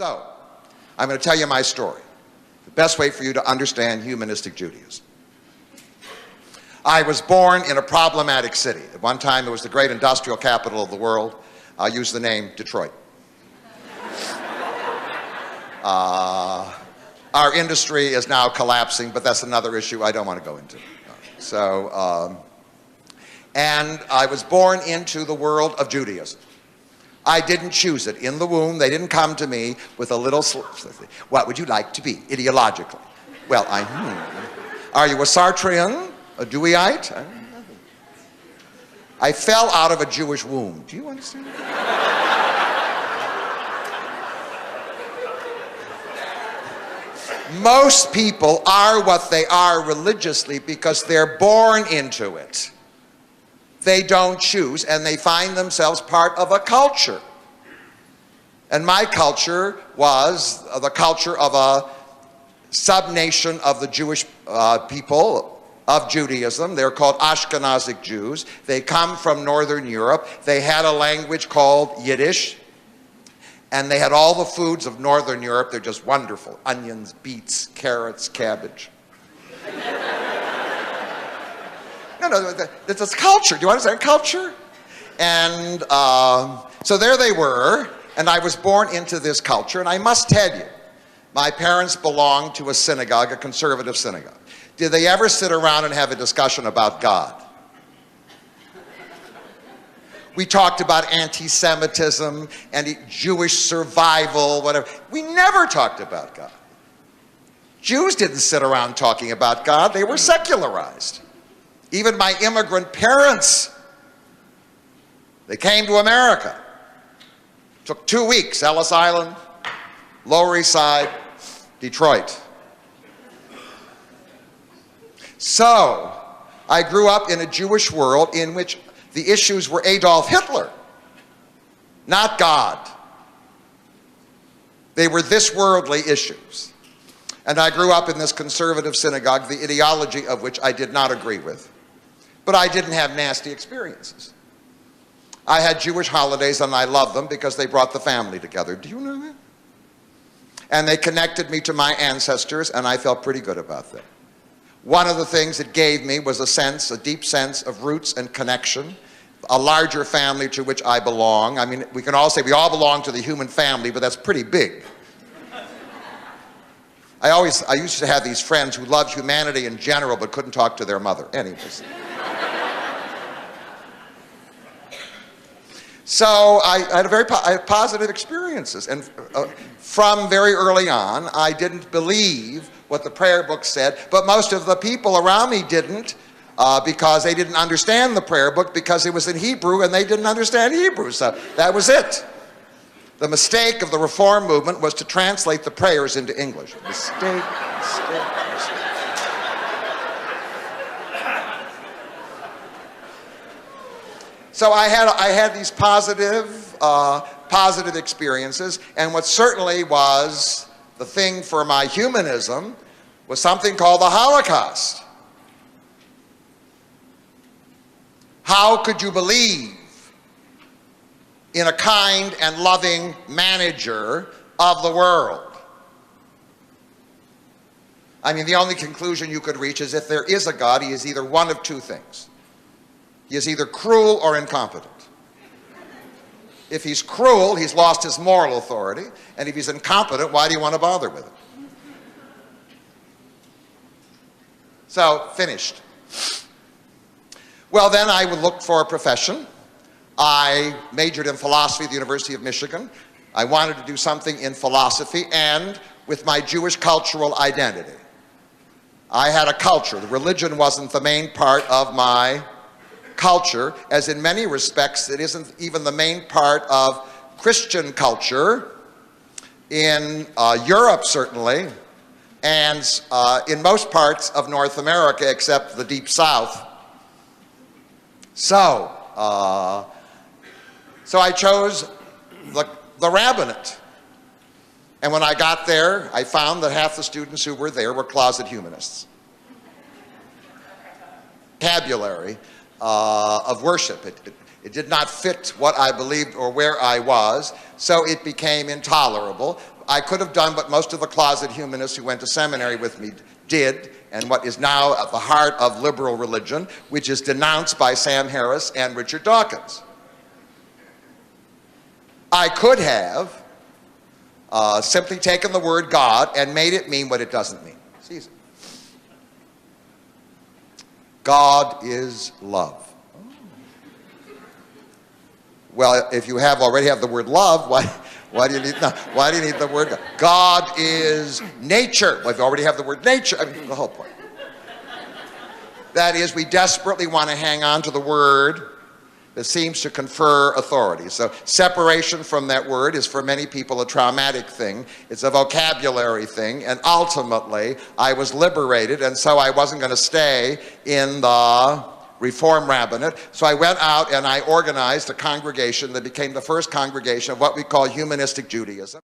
So, I'm going to tell you my story. The best way for you to understand humanistic Judaism. I was born in a problematic city. At one time, it was the great industrial capital of the world. I'll use the name Detroit. Our industry is now collapsing, but that's another issue I don't want to go into. And I was born into the world of Judaism. I didn't choose it. In the womb, they didn't come to me with a little, what would you like to be, ideologically? Well, are you a Sartrean, a Deweyite? I fell out of a Jewish womb. Do you understand? Most people are what they are religiously because they're born into it. They don't choose, and they find themselves part of a culture. And my culture was the culture of a sub-nation of the Jewish people of Judaism. They're called Ashkenazic Jews. They come from Northern Europe. They had a language called Yiddish. And they had all the foods of Northern Europe. They're just wonderful. Onions, beets, carrots, cabbage. No, it's culture. Do you understand culture? And so there they were, and I was born into this culture. And I must tell you, my parents belonged to a synagogue, a conservative synagogue. Did they ever sit around and have a discussion about God? We talked about anti-Semitism and Jewish survival, whatever. We never talked about God. Jews didn't sit around talking about God. They were secularized. Even my immigrant parents, they came to America. Took 2 weeks, Ellis Island, Lower East Side, Detroit. So, I grew up in a Jewish world in which the issues were Adolf Hitler, not God. They were this worldly issues. And I grew up in this conservative synagogue, the ideology of which I did not agree with. But I didn't have nasty experiences. I had Jewish holidays and I loved them because they brought the family together. Do you know that? And they connected me to my ancestors, and I felt pretty good about that. One of the things it gave me was a deep sense of roots and connection, a larger family to which I belong. I mean, we can all say we all belong to the human family, but that's pretty big. I used to have these friends who loved humanity in general but couldn't talk to their mother. Anyways. So I had positive experiences, and from very early on, I didn't believe what the prayer book said, but most of the people around me didn't because they didn't understand the prayer book because it was in Hebrew and they didn't understand Hebrew, so that was it. The mistake of the Reform movement was to translate the prayers into English. Mistake. So I had these positive experiences, and what certainly was the thing for my humanism was something called the Holocaust. How could you believe in a kind and loving manager of the world? I mean, the only conclusion you could reach is if there is a God, he is either one of two things. He is either cruel or incompetent. If he's cruel, he's lost his moral authority, and if he's incompetent, why do you want to bother with it? So, finished. Well, then I would look for a profession. I majored in philosophy at the University of Michigan. I wanted to do something in philosophy and with my Jewish cultural identity. I had a culture. The religion wasn't the main part of my culture, as in many respects it isn't even the main part of Christian culture in Europe certainly, and in most parts of North America except the Deep South. So I chose the rabbinate. And when I got there, I found that half the students who were there were closet humanists. Vocabulary of worship. It did not fit what I believed or where I was, so it became intolerable. I could have done what most of the closet humanists who went to seminary with me did, and what is now at the heart of liberal religion, which is denounced by Sam Harris and Richard Dawkins. I could have simply taken the word God and made it mean what it doesn't mean. It's easy. God is love. Well, if you already have the word love, why do you need the word God? God is nature. Well, if you already have the word nature, I mean, the whole point. That is, we desperately want to hang on to the word that seems to confer authority. So separation from that word is for many people a traumatic thing. It's a vocabulary thing, and ultimately I was liberated, and so I wasn't going to stay in the Reform rabbinate. So I went out and I organized a congregation that became the first congregation of what we call humanistic Judaism.